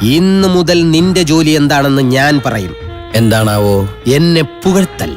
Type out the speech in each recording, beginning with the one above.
ഇന്ന് മുതൽ നിന്റെ ജോലി എന്താണെന്ന് ഞാൻ പറയും. എന്താണാവോ? എന്നെ പുകഴ്ത്തൽ.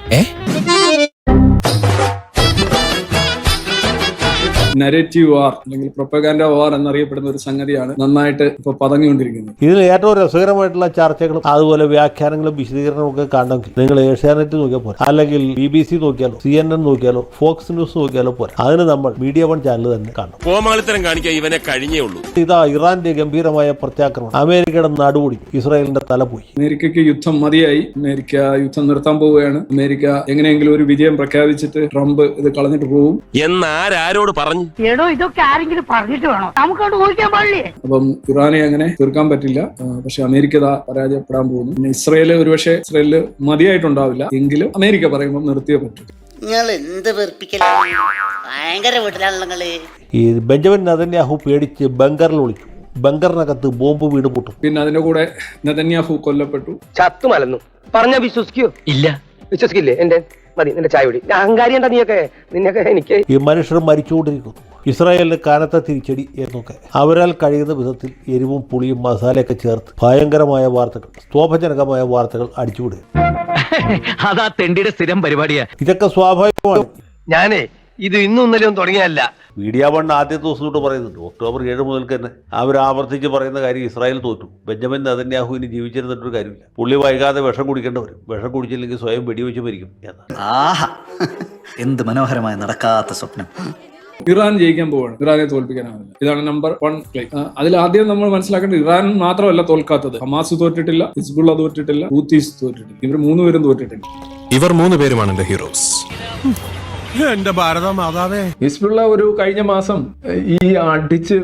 നരേറ്റീവ് വാർ അല്ലെങ്കിൽ പ്രൊപ്പഗാൻഡ വാർ എന്നറിയപ്പെടുന്ന ഒരു സംഗതിയാണ് നന്നായിട്ട് ഇപ്പൊ പതങ്ങിക്കൊണ്ടിരിക്കുന്നത്. ഇതിൽ ഏറ്റവും രസകരമായിട്ടുള്ള ചർച്ചകളും അതുപോലെ വ്യാഖ്യാനങ്ങളും വിശദീകരണവും ഒക്കെ കാണണമെങ്കിൽ നിങ്ങൾ ഏഷ്യാനെറ്റ് നോക്കിയാൽ പോരാ, അല്ലെങ്കിൽ BBC നോക്കിയാലോ, CNN നോക്കിയാലോ, ഫോക്സ് ന്യൂസ് നോക്കിയാലോ പോരാ. അതിന് നമ്മൾ മീഡിയ വൺ ചാനൽ തന്നെ കാണണം. കോമാളിത്തരം കാണിക്കാൻ ഇവനെ കഴിഞ്ഞേ ഉള്ളൂ. ഇതാ ഇറാന്റെ ഗംഭീരമായ പ്രത്യാക്രമണം. അമേരിക്കയുടെ നടുപൊടി, ഇസ്രായേലിന്റെ തല പോയി. അമേരിക്കയ്ക്ക് യുദ്ധം മതിയായി. അമേരിക്ക യുദ്ധം നിർത്താൻ പോവുകയാണ്. അമേരിക്ക എങ്ങനെയെങ്കിലും ഒരു വിജയം പ്രഖ്യാപിച്ചിട്ട് ട്രംപ് ഇത് കളഞ്ഞിട്ട് പോകും എന്നാരോട് പറഞ്ഞു? ഇതൊക്കെ ആരെങ്കിലും പറഞ്ഞിട്ട് വേണോ നമുക്ക് ഊഹിക്കാൻ പാടില്ലേ? അപ്പം ഇറാനെ അങ്ങനെ തീർക്കാൻ പറ്റില്ല. പക്ഷെ അമേരിക്ക പരാജയപ്പെടാൻ പോകുന്നു. പിന്നെ ഇസ്രയേല് ഒരുപക്ഷെ ഇസ്രയേലില് മതിയായിട്ടുണ്ടാവില്ല എങ്കിലും അമേരിക്ക പറയുമ്പോൾ നിർത്തിയേ പറ്റൂ. നിങ്ങൾ എന്ത് വെറുപ്പിക്കലാണ്, ഭയങ്കര വീട്ടിലാണല്ലോ. ഈ ബെഞ്ചമിൻ നെതന്യാഹു പേടിച്ച് ബങ്കറിൽ ഒളിച്ചു. ബങ്കറിനകത്ത് ബോംബ് വീട് പൊട്ടും. പിന്നെ അതിന്റെ കൂടെ നെതന്യാഹു കൊല്ലപ്പെട്ടു. ചത്തുമലന്നു പറഞ്ഞ വിശ്വസിക്കോ? ഇല്ല, വിശ്വസിക്കില്ലേ? എന്റെ മതി, നിന്റെ ചായ കുടി. അഹങ്കാരി എന്താ നീയൊക്കെ? നിന്നൊക്കെ എനിക്ക് ഈ മനുഷ്യർ മരിച്ചുകൊണ്ടിരിക്കുന്നു. ഇസ്രായേലിന് കാനത്ത തിരിച്ചടി എന്നൊക്കെ അവരാൽ കഴിയുന്ന വിധത്തിൽ എരിവും പുളിയും മസാലയൊക്കെ ചേർത്ത് ഭയങ്കരമായ വാർത്തകൾ, സ്തോഭജനകമായ വാർത്തകൾ അടിച്ചുവിടുക. അതാ തെണ്ടിയുടെ സ്ഥിരം പരിപാടിയാ. ഇതൊക്കെ സ്വാഭാവികമാണ്. ഞാനേ ഇത് ഇന്നും ഇന്നലെയും തുടങ്ങിയല്ല. മീഡിയ വൺ ആദ്യത്തെ ദിവസം തൊട്ട് പറയുന്നുണ്ട്. ഒക്ടോബർ 7 മുതൽക്ക് തന്നെ അവർ ആവർത്തിച്ച് പറയുന്ന കാര്യം ഇസ്രായേൽ തോറ്റു. ബെഞ്ചമിൻ നെതന്യാഹുവിന് ജീവിച്ചിരുന്നിട്ടൊരു കാര്യമില്ല. പുള്ളി വൈകാതെ വിഷം കുടിക്കേണ്ടി വരും. വിഷം കുടിച്ചില്ലെങ്കിൽ സ്വയം വെടിവെച്ച് മരിക്കും. എന്ത് മനോഹരമായ നടക്കാത്ത സ്വപ്നം. ഇറാൻ ജയിക്കാൻ പോവാണ്. ഇറാനെ തോൽപ്പിക്കാനാവില്ല. ഇതാണ് നമ്പർ 1 ക്ലെയിം. അതിൽ ആദ്യം നമ്മൾ മനസ്സിലാക്കേണ്ടത് ഇറാൻ മാത്രമല്ല തോൽക്കാത്തത്. ഹമാസ് തോറ്റിട്ടില്ല, ഹിസ്ബുള്ള തോറ്റിട്ടില്ല, ഹൂത്തീസ് തോറ്റിട്ടില്ല. ഇവർ 3 പേരും തോറ്റിട്ടില്ല. ഇവർ 3 പേരുമാണ് എന്റെ ഹീറോസ്. എന്റെ ഭാരതമാതാവേ. ഹിസ്ബുള്ള ഒരു കഴിഞ്ഞ മാസം ഈ അടിച്ച്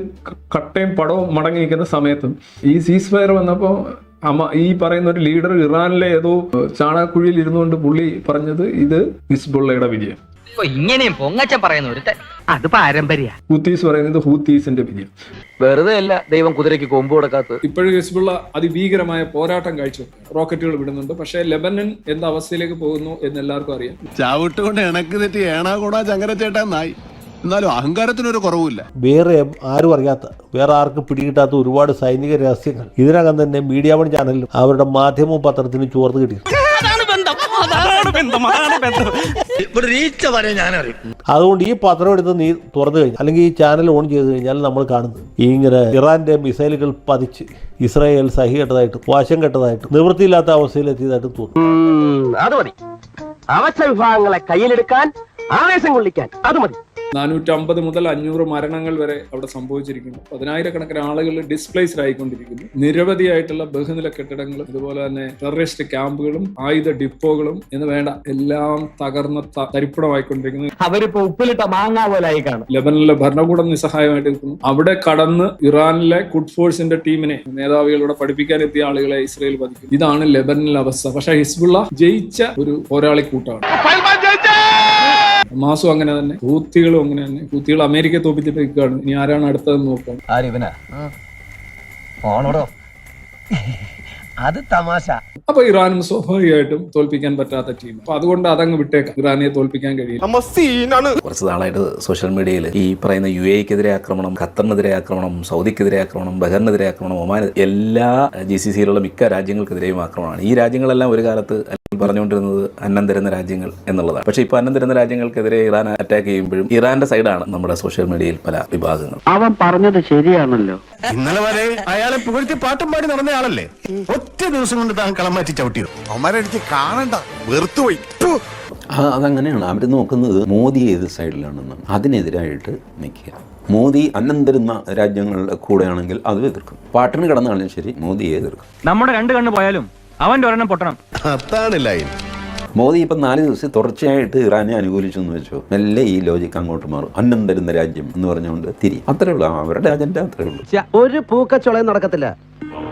കട്ടയും പടവും മടങ്ങി നിൽക്കുന്ന സമയത്തും ഈ സീസ് ഫയർ വന്നപ്പോ ഈ പറയുന്ന ഒരു ലീഡർ ഇറാനിലെ ഏതോ ചാണകക്കുഴിയിൽ ഇരുന്നുകൊണ്ട് പുള്ളി പറഞ്ഞത് ഇത് ഹിസ്ബുള്ളയുടെ വിജയം. ഇങ്ങനെയും പൊങ്ങച്ചൻ പറയുന്ന ഒരു അത് പാരമ്പര്യ. ഹൂത്തീസ് പറയുന്നത് ഹൂത്തീസിന്റെ വിജയം. വെറുതെ അല്ല ദൈവം കുതിരയ്ക്ക് കൊമ്പ് കൊടുക്കാത്തത്. ഇപ്പോഴും ഹിസ്ബുള്ള അതിഭീകരമായ പോരാട്ടം കാഴ്ചവെക്കും. റോക്കറ്റുകൾ വിടുന്നുണ്ട്. പക്ഷേ ലെബനൻ എന്ത് അവസ്ഥയിലേക്ക് പോകുന്നു എന്ന് എല്ലാവർക്കും അറിയാം. ചവിട്ടുകൊണ്ട് ഇണക്ക് തെറ്റി ഏണാകൂടാ ചങ്കരച്ചേട്ടാ നായി. എന്നാലും അഹങ്കാരത്തിനൊരു കുറവുമില്ല. വേറെ ആരും അറിയാത്ത, വേറെ ആർക്കും പിടികിട്ടാത്ത ഒരുപാട് സൈനിക രഹസ്യങ്ങൾ ഇതിനകം തന്നെ മീഡിയ വൺ ചാനലിലും അവരുടെ മാധ്യമവും പത്രത്തിനും ചോർന്ന് കിട്ടി. അതുകൊണ്ട് ഈ പത്രം എടുത്ത് നീ തുറന്നു കഴിഞ്ഞാൽ, അല്ലെങ്കിൽ ഈ ചാനൽ ഓൺ ചെയ്ത് കഴിഞ്ഞാൽ നമ്മൾ കാണുന്നത് ഇങ്ങനെ ഇറാന്റെ മിസൈലുകൾ പതിച്ച് ഇസ്രായേൽ സഹികെട്ടതായിട്ടും വശം കെട്ടതായിട്ടും നിവൃത്തിയില്ലാത്ത അവസ്ഥയിലെത്തിയതായിട്ടും തോന്നുന്നു. അത് മതി. അവശ്യ വിഭാഗങ്ങളെ കയ്യിലെടുക്കാൻ, ആവേശം കൊള്ളിക്കാൻ അത് മതി. 450 മുതൽ 500 മരണങ്ങൾ വരെ അവിടെ സംഭവിച്ചിരിക്കുന്നു. 10,000-കണക്കിന് ആളുകൾ ഡിസ്പ്ലേസ്ഡ് ആയിക്കൊണ്ടിരിക്കുന്നു. നിരവധിയായിട്ടുള്ള ബഹുനില കെട്ടിടങ്ങളും അതുപോലെ തന്നെ ടെററിസ്റ്റ് ക്യാമ്പുകളും ആയുധ ഡിപ്പോകളും എന്ന് വേണ്ട എല്ലാം തകർന്ന തരിപ്പണമായിക്കൊണ്ടിരിക്കുന്നു. അവരിപ്പോ ഉപ്പിലിട്ട മാങ്ങ പോലായി കാണും. ലെബനനിലെ ഭരണകൂടം നിസ്സഹായമായിട്ട് നിൽക്കുന്നു. അവിടെ കടന്ന് ഇറാനിലെ ഖുഡ് ഫോഴ്സിന്റെ ടീമിനെ, മേധാവികളുടെ പഠിപ്പിക്കാൻ എത്തിയ ആളുകളെ ഇസ്രയേൽ വധിക്കും. ഇതാണ് ലെബനനിലെ അവസ്ഥ. പക്ഷെ ഹിസ്ബുള്ള ജയിച്ച ഒരു പോരാളി കൂട്ടമാണ്. ഹമാസും അങ്ങനെ തന്നെ, ഹൂത്തികളും അങ്ങനെ തന്നെ. ഹൂത്തികൾ അമേരിക്കയെ തോപ്പിച്ചിട്ട് നിൽക്കുകയാണ്. ഇനി ആരാണ് അടുത്തതെന്ന് നോക്കാം. അത് തമാശ. അപ്പൊ ഇറാനും സ്വാഭാവികമായിട്ടും തോൽപ്പിക്കാൻ പറ്റാത്ത ടീം. അപ്പൊ അതുകൊണ്ട് അതങ്ങ് വിട്ടേക്കാം. ഇറാനെ തോൽപ്പിക്കാൻ കഴിയില്ല. കുറച്ച് നാളായിട്ട് സോഷ്യൽ മീഡിയയിൽ ഈ പറയുന്ന UAE-ക്കെതിരെ ആക്രമണം, ഖത്തറിനെതിരെ ആക്രമണം, സൗദിക്കെതിരെ ആക്രമണം, ബഹറിനെതിരെ ആക്രമണം, ഒമാൻ, എല്ലാ GCC-യിലുള്ള മിക്ക രാജ്യങ്ങൾക്കെതിരെയും ആക്രമണമാണ്. ഈ രാജ്യങ്ങളെല്ലാം ഒരു കാലത്ത് പറഞ്ഞുകൊണ്ടിരുന്നത് അന്നം തരുന്ന രാജ്യങ്ങൾ എന്നുള്ളതാണ്. പക്ഷെ ഇപ്പൊ അന്നം തരുന്ന രാജ്യങ്ങൾക്കെതിരെ ഇറാൻ അറ്റാക്ക് ചെയ്യുമ്പോഴും ഇറാന്റെ സൈഡാണ് നമ്മുടെ സോഷ്യൽ മീഡിയയിൽ പല വിഭാഗങ്ങൾ. അവൻ പറഞ്ഞത് ശരിയാണല്ലോ. ഇന്നലെ വരെ അയാളെ പുകഴ്ത്തി പാട്ടും പാടി നടന്നയാളല്ലേ. ഒറ്റ ദിവസം കൊണ്ട് താൻ കളം മാറ്റി ചവിട്ടിയോ? അവന്മാരെനിക്ക് കാണണ്ട, വെറുത്തുപോയി. അതങ്ങനെയാണ് അവർ നോക്കുന്നത്. മോദി ഏത് സൈഡിലാണെന്നാണ്. അതിനെതിരായിട്ട് നിൽക്കുക. മോദി അന്നം തരുന്ന രാജ്യങ്ങളുടെ കൂടെയാണെങ്കിൽ അത് എതിർക്കും. പാട്ടിന് കിടന്നാലും ശരി, മോദിയെ എതിർക്കും. നമ്മുടെ 2 കണ്ണ് പോയാലും അവന്റെ ഒരെണ്ണം പൊട്ടണം. അതാണ് ലൈൻ. മോദി ഇപ്പം 4 ദിവസം തുടർച്ചയായിട്ട് ഇറാനെ അനുകൂലിച്ചു എന്ന് വെച്ചോ, മെല്ലെ ഈ ലോജിക്ക് അങ്ങോട്ട് മാറും. അന്നം തരുന്ന രാജ്യം എന്ന് പറഞ്ഞുകൊണ്ട് തിരി. അത്രേ ഉള്ളൂ, അവരുടെ അജണ്ട അത്രേ ഉള്ളൂ. ഒരു പൂക്കച്ചോളയും നടക്കത്തില്ല.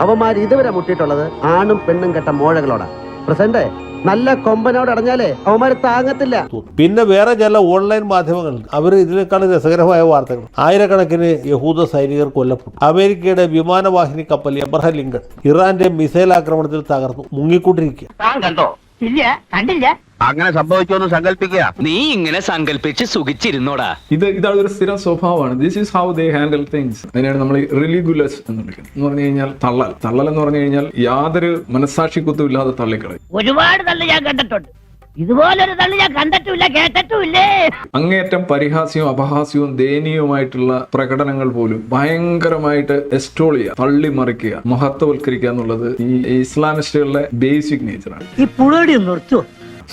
അവന്മാർ ഇതുവരെ മുട്ടിയിട്ടുള്ളത് ആണും പെണ്ണും കെട്ട മോഴകളോടാ. പ്രസന്റ് നല്ല കൊമ്പനോട് അടഞ്ഞാലേ അവന്മാര് താങ്ങത്തില്ല. പിന്നെ വേറെ ചില ഓൺലൈൻ മാധ്യമങ്ങൾ അവർ ഇതിനേക്കാൾ രസകരമായ വാർത്തകൾ. 1000-കണക്കിന് യഹൂദ സൈനികർ കൊല്ലപ്പെട്ടു. അമേരിക്കയുടെ വിമാനവാഹിനി കപ്പൽ എബ്രഹാം ലിങ്കൺ ഇറാന്റെ മിസൈൽ ആക്രമണത്തിൽ തകർന്നു മുങ്ങിക്കൊണ്ടിരിക്കുക. താൻ കണ്ടോ ഇല്ല കണ്ടില്ല. അങ്ങനെ സംഭവിച്ചോന്ന് സങ്കല്പിക്കുക. നീ ഇങ്ങനെ സങ്കല്പിച്ച് സുഖിച്ചിരുന്നോടാ. ഇതാണ് ഒരു സ്ഥിരം സ്വഭാവമാണ്. This is how they handle things. അതിനാണ് നമ്മൾ റിലിഗുലസ് എന്ന് വിളിക്കുന്നത്. എന്ന് പറഞ്ഞു കഴിഞ്ഞാൽ തള്ളൽ എന്ന് പറഞ്ഞു കഴിഞ്ഞാൽ യാതൊരു മനസ്സാക്ഷിക്കുത്തും ഇല്ലാതെ തള്ളിക്കളയും. ഒരുപാട് തള്ളി ഞാൻ കണ്ടിട്ടുണ്ട്. ഇതുപോലൊരു തള്ളി ഞാൻ കണ്ടിട്ടില്ല, കേട്ടിട്ടുമില്ലേ. അങ്ങേയറ്റം പരിഹാസ്യവും അപഹാസ്യവും ദയനീയവുമായിട്ടുള്ള പ്രകടനങ്ങൾ പോലും ഭയങ്കരമായിട്ട് എസ്റ്റോൾ ചെയ്യുക, തള്ളിമറിക്കുക, മഹത്വവൽക്കരിക്കുക എന്നുള്ളത് ഈ ഇസ്ലാമിസ്റ്റുകളുടെ ബേസിക് നേച്ചറാണ്. ഈ പുഴടി നിർത്തുവോ?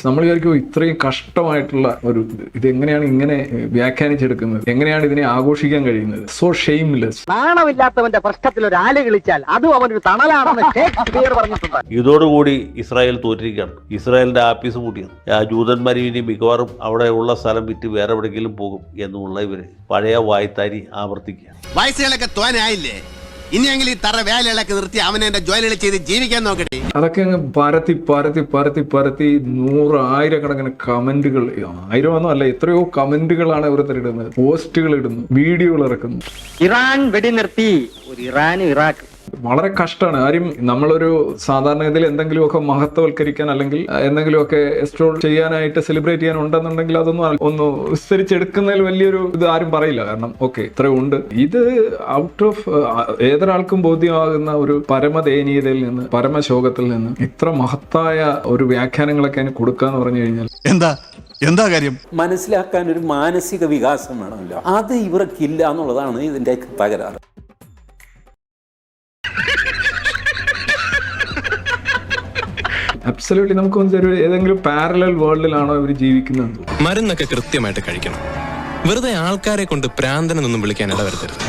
നമ്മൾ വിചാരിക്കും ഇത്രയും കഷ്ടമായിട്ടുള്ള ഒരു ഇത് എങ്ങനെയാണ് ഇങ്ങനെ വ്യാഖ്യാനിച്ചെടുക്കുന്നത്, എങ്ങനെയാണ് ഇതിനെ ആഘോഷിക്കാൻ കഴിയുന്നത്? So Shameless. നാണമില്ലാത്തവന്റെ പ്രശ്നത്തിൽ ഒരു ആല് കളിച്ചാൽ അതും അവനൊരു തണലാണെന്ന് ഷേക്സ്പിയർ പറഞ്ഞിട്ടുണ്ട്. ഇതോടുകൂടി ഇസ്രായേൽ തോറ്റിരിക്കുകയാണ്. ഇസ്രായേലിന്റെ ആപ്പീസ് പൂട്ടിയത്. ജൂതന്മാർ ഇനി മിക്കവാറും അവിടെ ഉള്ള സ്ഥലം വിറ്റ് വേറെ എവിടെയെങ്കിലും പോകും എന്നുള്ള ഇവര് പഴയ വായ്ത്താരി ആവർത്തിക്കുക. വയസ്സുകളൊക്കെ തോനായില്ലേ, ഇനിയെങ്കിലും ഈ തറ വേലകളൊക്കെ നിർത്തി അവനെ എന്റെ ജോലികൾ ചെയ്ത് ജീവിക്കാൻ നോക്കട്ടെ. അതൊക്കെ അങ്ങ് പരത്തി 100,000-കണക്കിന് കമന്റുകൾ, 1000 അല്ല, എത്രയോ കമന്റുകളാണ് ഓരോരുത്തർ ഇടുന്നത്, പോസ്റ്റുകൾ ഇടുന്നു, വീഡിയോകൾ ഇറക്കുന്നു. ഇറാൻ വെടിനിർത്തി, ഒരു ഇറാനും ഇറാഖ്. വളരെ കഷ്ടമാണ്. ആരും നമ്മളൊരു സാധാരണഗതിയിൽ എന്തെങ്കിലുമൊക്കെ മഹത്വവൽക്കരിക്കാൻ അല്ലെങ്കിൽ എന്തെങ്കിലുമൊക്കെ എക്സ്ട്രോൾ ചെയ്യാനായിട്ട് സെലിബ്രേറ്റ് ചെയ്യാൻ ഉണ്ടെന്നുണ്ടെങ്കിൽ അതൊന്നും ഒന്ന് വിസ്തരിച്ചെടുക്കുന്നതിൽ വലിയൊരു ഇത് ആരും പറയില്ല. കാരണം ഓക്കെ ഇത്രയും ഉണ്ട്. ഇത് ഔട്ട് ഓഫ് ഏതൊരാൾക്കും ബോധ്യമാകുന്ന ഒരു പരമദയനീയതയിൽ നിന്ന്, പരമശോകത്തിൽ നിന്ന് ഇത്ര മഹത്തായ ഒരു വ്യാഖ്യാനങ്ങളൊക്കെ അതിന് കൊടുക്കാന്ന് പറഞ്ഞു കഴിഞ്ഞാൽ എന്താ കാര്യം? മനസ്സിലാക്കാൻ ഒരു മാനസിക വികാസം വേണമല്ലോ. അത് ഇവർക്കില്ല എന്നുള്ളതാണ് ഇതിന്റെ തകരാറ്. അബ്സല്യൂട്ട്ലി നമുക്ക് ഏതെങ്കിലും പാരലൽ വേൾഡിലാണോ ഇവർ ജീവിക്കുന്നത്? മരുന്നൊക്കെ കൃത്യമായിട്ട് കഴിക്കണം. വെറുതെ ആൾക്കാരെ കൊണ്ട് പ്രാന്തനെന്നൊന്നും വിളിക്കാൻ ഇടവരുത്തരുത്.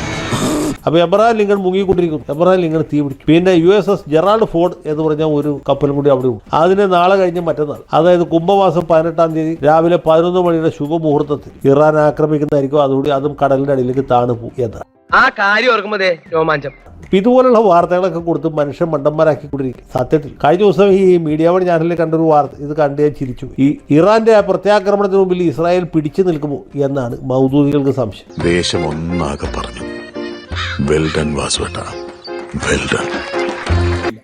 അപ്പോൾ എബ്രഹാം ലിങ്കൺ മുങ്ങിക്കൊണ്ടിരിക്കുന്നു. എബ്രഹാം ലിങ്കൺ തീ പിടിക്കും. പിന്നെ USS ജെറാൾഡ് ഫോർഡ് എന്ന് പറഞ്ഞ ഒരു കപ്പലും കൂടി അവിടെ ഉണ്ട്. അതിന് നാളെ കഴിഞ്ഞ് മറ്റന്നാൾ, അതായത് കുംഭമാസം 18-ാം തീയതി രാവിലെ 11 മണിയുടെ ശുഭമുഹൂർത്തത്തിൽ ഇറാൻ ആക്രമിക്കുന്നതായിരിക്കും. അതും കടലിന്റെ അടിയിലേക്ക് താണു പോകും എന്നാണ് ആ കാര്യം ഓർക്കുമ്പോഴേ രോമാഞ്ചം. ഇതുപോലുള്ള വാർത്തകളൊക്കെ കൊടുത്ത് മനുഷ്യൻ മണ്ടന്മാരാക്കിക്കൊണ്ടിരിക്കും. സത്യത്തിൽ കഴിഞ്ഞ ദിവസം ഈ മീഡിയ വൺ ചാനലിൽ കണ്ടൊരു വാർത്ത, ഇത് കണ്ട് ഞാൻ ചിരിച്ചു. ഈ ഇറാന്റെ പ്രത്യാക്രമണത്തിന് മുമ്പിൽ ഇസ്രായേൽ പിടിച്ചു നിൽക്കുമോ എന്നാണ് മൗദൂദികൾക്ക് സംശയം. ദേശം ഒന്നാകെ പറഞ്ഞു. വെൽ ഡൺ വാസുവേട്ട, well done.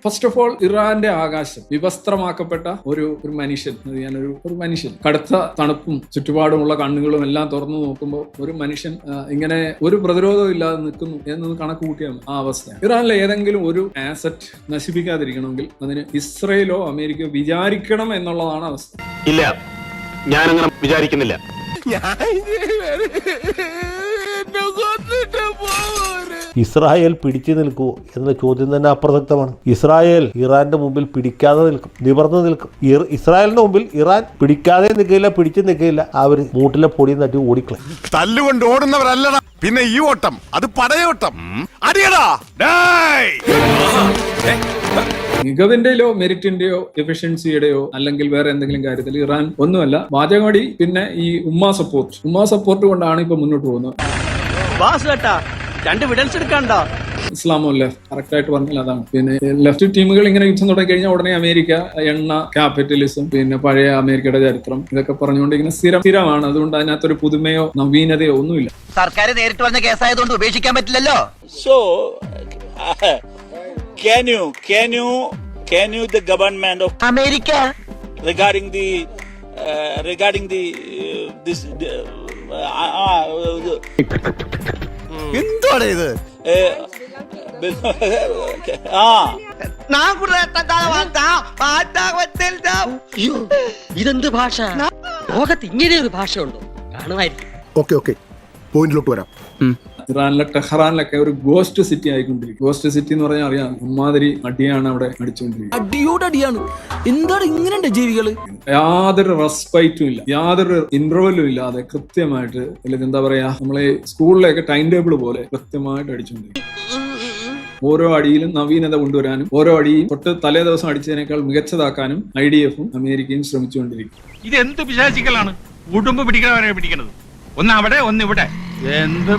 First of all, ഇറാന്റെ ആകാശം വിവസ്ത്രമാക്കപ്പെട്ട ഒരു മനുഷ്യൻ, ഒരു മനുഷ്യൻ കടുത്ത തണുപ്പും ചുറ്റുപാടുമുള്ള കണ്ണുകളും എല്ലാം തുറന്നു നോക്കുമ്പോൾ ഒരു മനുഷ്യൻ ഇങ്ങനെ ഒരു പ്രതിരോധവും ഇല്ലാതെ നിൽക്കുന്നു എന്ന് കണക്ക് കൂട്ടിയാൽ ആ അവസ്ഥയാണ്. ഇറാനിലെ ഏതെങ്കിലും ഒരു ആസറ്റ് നശിപ്പിക്കാതിരിക്കണമെങ്കിൽ അതിന് ഇസ്രയേലോ അമേരിക്കയോ വിചാരിക്കണം എന്നുള്ളതാണ് അവസ്ഥ. ഇല്ല, ഞാനങ്ങനെ വിചാരിക്കുന്നില്ല. ഇസ്രായേൽ പിടിച്ചു നിൽക്കുമോ എന്ന ചോദ്യം തന്നെ അപ്രസക്തമാണ്. ഇസ്രായേൽ ഇറാന്റെ മുമ്പിൽ പിടിക്കാതെ നിൽക്കും, നിവർന്നു നിൽക്കും. ഇസ്രായേലിന്റെ മുമ്പിൽ ഇറാൻ പിടിക്കാതെ നിൽക്കില്ല, പിടിച്ചു നിൽക്കില്ല. അവര് മൂട്ടിലെ പൊടി നട്ടി ഓടിക്കളയും. തല്ലുകൊണ്ട് ഓടുന്നവരല്ലടാ പിന്നെ ഈ ഓട്ടം, അത് പടയോട്ടം. അടിയടാ. മികവിന്റെയോ മെറിറ്റിന്റെയോ എഫിഷ്യൻസിയുടെയോ അല്ലെങ്കിൽ വേറെ എന്തെങ്കിലും കാര്യത്തിൽ ഇറാൻ ഒന്നുമല്ല. വാചകമടി പിന്നെ ഈ ഉമ്മാ സപ്പോർട്ട് കൊണ്ടാണ് ഇപ്പൊ മുന്നോട്ട് പോകുന്നത്. ഇസ്ലാമോ ലെഫ്റ്റ് കറക്റ്റ് ആയിട്ട് പറഞ്ഞാൽ അതാണ്. പിന്നെ ലെഫ്റ്റ് ടീമുകൾ ഇങ്ങനെ യുദ്ധം തുടങ്ങി കഴിഞ്ഞാൽ ഉടനെ അമേരിക്ക, എണ്ണ, ക്യാപിറ്റലിസം, പിന്നെ പഴയ അമേരിക്കയുടെ ചരിത്രം, ഇതൊക്കെ പറഞ്ഞുകൊണ്ട് ഇങ്ങനെ സ്ഥിരമാണ്. അതുകൊണ്ട് അതിനകത്തൊരു പുതുമയോ നവീനതയോ ഒന്നുമില്ല. സർക്കാർ നേരിട്ട് വന്ന കേസായതുകൊണ്ട് ഉപേക്ഷിക്കാൻ പറ്റില്ലല്ലോ. So, can you the government of America regarding this എന്താണ് ഇത്? ഇതെന്ത് ഭാഷ? ലോകത്ത് ഇങ്ങനെ ഒരു ഭാഷ ഉണ്ടോ? കാണുമായിരിക്കും. ഓക്കെ പോയിന്റിലോട്ട് വരാം. ഇറാനിലെ ടെഹ്റാനിലൊക്കെ ഒരു ഗോസ്റ്റ് സിറ്റി ആയിക്കൊണ്ടിരിക്കും. ഗോസ്റ്റ് സിറ്റി എന്ന് പറഞ്ഞാൽ അറിയാം, ഉമ്മാതിരി അടിയാണ് അവിടെ അടിച്ചുകൊണ്ടിരിക്കുന്നത്. അടിയോടടിയാണ്. എന്താണ് ഇങ്ങനെ ജീവികള്? യാതൊരു റെസ്പൈറ്റും ഇല്ല, യാതൊരു ഇന്റർവെല്ലും ഇല്ലാതെ കൃത്യമായിട്ട്, അല്ലെങ്കിൽ എന്താ പറയാ, നമ്മളെ സ്കൂളിലേക്ക് ടൈം ടേബിൾ പോലെ കൃത്യമായിട്ട് അടിച്ചുകൊണ്ടിരിക്കും. ഓരോ അടിയിലും നവീനത കൊണ്ടുവരാനും ഓരോ അടിയും തൊട്ട് തലേ ദിവസം അടിച്ചതിനേക്കാൾ മികച്ചതാക്കാനും IDF-ഉം അമേരിക്കയും ശ്രമിച്ചുകൊണ്ടിരിക്കും. ഇത് എന്ത് പിശാചികളാണ്? ഉടുമ്പ് പിടിക്കണവരെ പിടിക്കണത്. ഒന്ന് അവിടെ ഒന്ന് ഇവിടെ. എന്ത്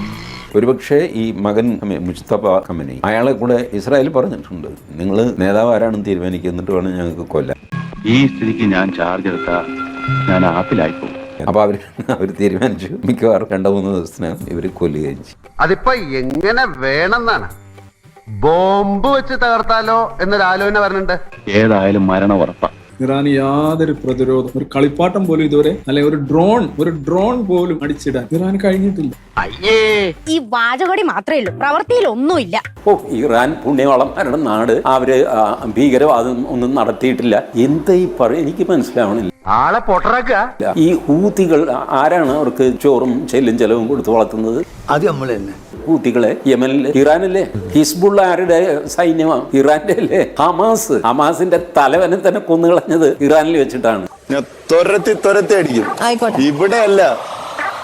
ഒരുപക്ഷെ ഈ മകൻ മുസ്തഫ ഖമനി അയാളെ കൂടെ ഇസ്രായേൽ പറഞ്ഞിട്ടുണ്ട്, നിങ്ങൾ നേതാവ് ആരാണെന്ന് തീരുമാനിക്കുന്നിട്ട് വേണം ഞങ്ങൾക്ക് കൊല്ലാൻ. ഈ സ്ഥിതിക്ക് ഞാൻ ചാർജ് എടുത്താൽ ഞാൻ ആപ്പിലായി പോകും. അപ്പൊ അവര് തീരുമാനിച്ചു മിക്കവാറും 2-3 ദിവസത്തിനകം ഇവര് കൊല്ലുകയും ചെയ്യും. അതിപ്പോ എങ്ങനെ വേണമെന്നാണ്? ബോംബ് വെച്ച് തകർത്താലോ എന്നൊരു ആലോചന വരുന്നുണ്ട്. ഏതായാലും മരണം ഉറപ്പാ. ഇറാന് യാതൊരു പ്രതിരോധം, ഒരു കളിപ്പാട്ടം പോലും ഇതുവരെ, അല്ലെങ്കിൽ ഒരു ഡ്രോൺ പോലും അടിച്ചിടാൻ ഇറാൻ കഴിഞ്ഞിട്ടില്ല. ഈ വാചകടി മാത്രമേ ഉള്ളൂ, പ്രവൃത്തിയിൽ ഒന്നുമില്ല. ഇറാൻ പുണ്യവളന്മാരുടെ നാട്, അവര് ഭീകരവാദം ഒന്നും നടത്തിയിട്ടില്ല. എന്താ ഈ എനിക്ക് മനസ്സിലാവണില്ല. ആളെ പൊട്ടറാക്ക. ഈ ഹൂത്തികൾ ആരാണ് അവർക്ക് ചോറും ചെല്ലും കൊടുത്ത് വളർത്തുന്നത്? അത് നമ്മൾ തന്നെ. ഹൂത്തികളെ യമനിലെ, ഇറാനിലെ ഹിസ്ബുള്ള ആരുടെ സൈന്യമാണ്? ഇറാന്റെ അല്ലേ? ഹമാസിന്റെ തലവനെ തന്നെ കൊന്നുകളഞ്ഞത് ഇറാനിൽ വെച്ചിട്ടാണ്. തുരത്തി അടിക്കും. ഇവിടെ അല്ല,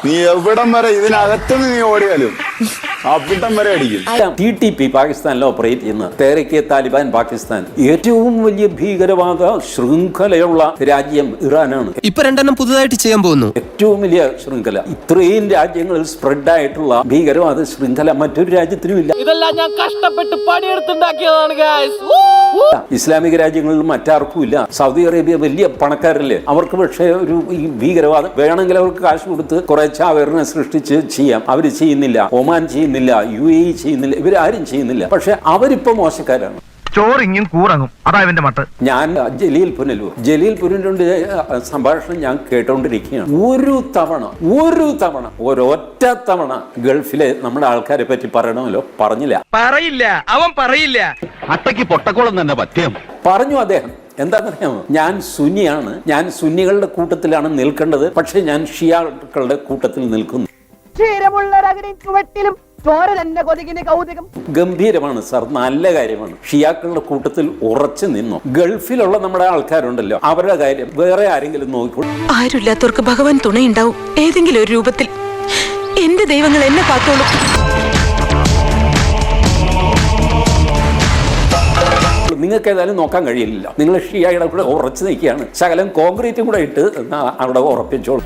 നീ എവിടം വരെ ഇതിനകത്തുനിന്ന് നീ ഓടിയാലും അവിടം വരെ അടിക്കും. TTP പാകിസ്ഥാനിൽ ഓപ്പറേറ്റ് ചെയ്യുന്ന തെഹ്രീക്ക് താലിബാൻ പാകിസ്ഥാൻ ഏറ്റവും വലിയ ഭീകരവാദ ശൃംഖലയുള്ള രാജ്യം ഇറാനാണ്. ഇപ്പൊ 2 പുതുതായിട്ട് ചെയ്യാൻ പോകുന്നു. ഏറ്റവും വലിയ ശൃംഖല. ഇത്രയും രാജ്യങ്ങളിൽ സ്പ്രെഡ് ആയിട്ടുള്ള ഭീകരവാദ ശൃംഖല മറ്റൊരു രാജ്യത്തിനും ഇല്ല. ഇതെല്ലാം ഞാൻ കഷ്ടപ്പെട്ട് പണിയെടുത്തുണ്ടാക്കിയതാണ്. ഇസ്ലാമിക രാജ്യങ്ങളിൽ മറ്റാർക്കും ഇല്ല. സൗദി അറേബ്യ വലിയ പണക്കാരല്ലേ, അവർക്ക് പക്ഷേ ഈ ഭീകരവാദം വേണമെങ്കിൽ അവർക്ക് കാശ് കൊടുത്ത് കുറച്ച് അവയർനെസ് സൃഷ്ടിച്ച് ചെയ്യാം. അവര് ചെയ്യുന്നില്ല. ഒമാൻ ചെയ്യുന്നില്ല, UAE ചെയ്യുന്നില്ല, ഇവരാരും ചെയ്യുന്നില്ല. പക്ഷെ അവരിപ്പോ മോശക്കാരാണ്. ചോറിങ്ങും കൂറങ്ങും, അതാ ഇവന്റെ മട്ട്. ഞാൻ ജലീൽ പുനലൂർ സംഭാഷണം ഞാൻ കേട്ടോണ്ടിരിക്കുകയാണ്. ഒരൊറ്റ തവണ ഗൾഫിലെ നമ്മുടെ ആൾക്കാരെ പറ്റി പറയണമല്ലോ, പറഞ്ഞില്ല. അവൻ പറയില്ല. അട്ടയ്ക്ക് പൊട്ടക്കോളം തന്നെ പത്യം പറഞ്ഞു അദ്ദേഹം. എന്താണെന്നറിയാമോ? ഞാൻ സുന്നിയാണ്, ഞാൻ സുന്നികളുടെ കൂട്ടത്തിലാണ് നിൽക്കേണ്ടത്, പക്ഷെ ഞാൻ ഷിയാക്കളുടെ കൂട്ടത്തിൽ നിൽക്കുന്നു. ഗംഭീരമാണ് സാർ, നല്ല കാര്യമാണ്. ഷിയാക്കളുടെ കൂട്ടത്തിൽ ഉറച്ചു നിന്നു. ഗൾഫിലുള്ള നമ്മുടെ ആൾക്കാരുണ്ടല്ലോ, അവരുടെ കാര്യം വേറെ ആരെങ്കിലും നോക്കിക്കോളൂ. ആരുമില്ലാത്തവർക്ക് ഭഗവാൻ തുണയുണ്ടാവും ഏതെങ്കിലും ഒരു രൂപത്തിൽ. എന്റെ ദൈവങ്ങൾ എന്നെ കാത്തോളൂ. നിങ്ങൾക്ക് ഏതായാലും നോക്കാൻ കഴിയില്ല. നിങ്ങൾ ഷിയായുടെ കൂടെ ഉറച്ചു നിൽക്കുകയാണ്. ശകലം കോൺക്രീറ്റും കൂടെ ഇട്ട് അവിടെ ഉറപ്പിച്ചോളൂ.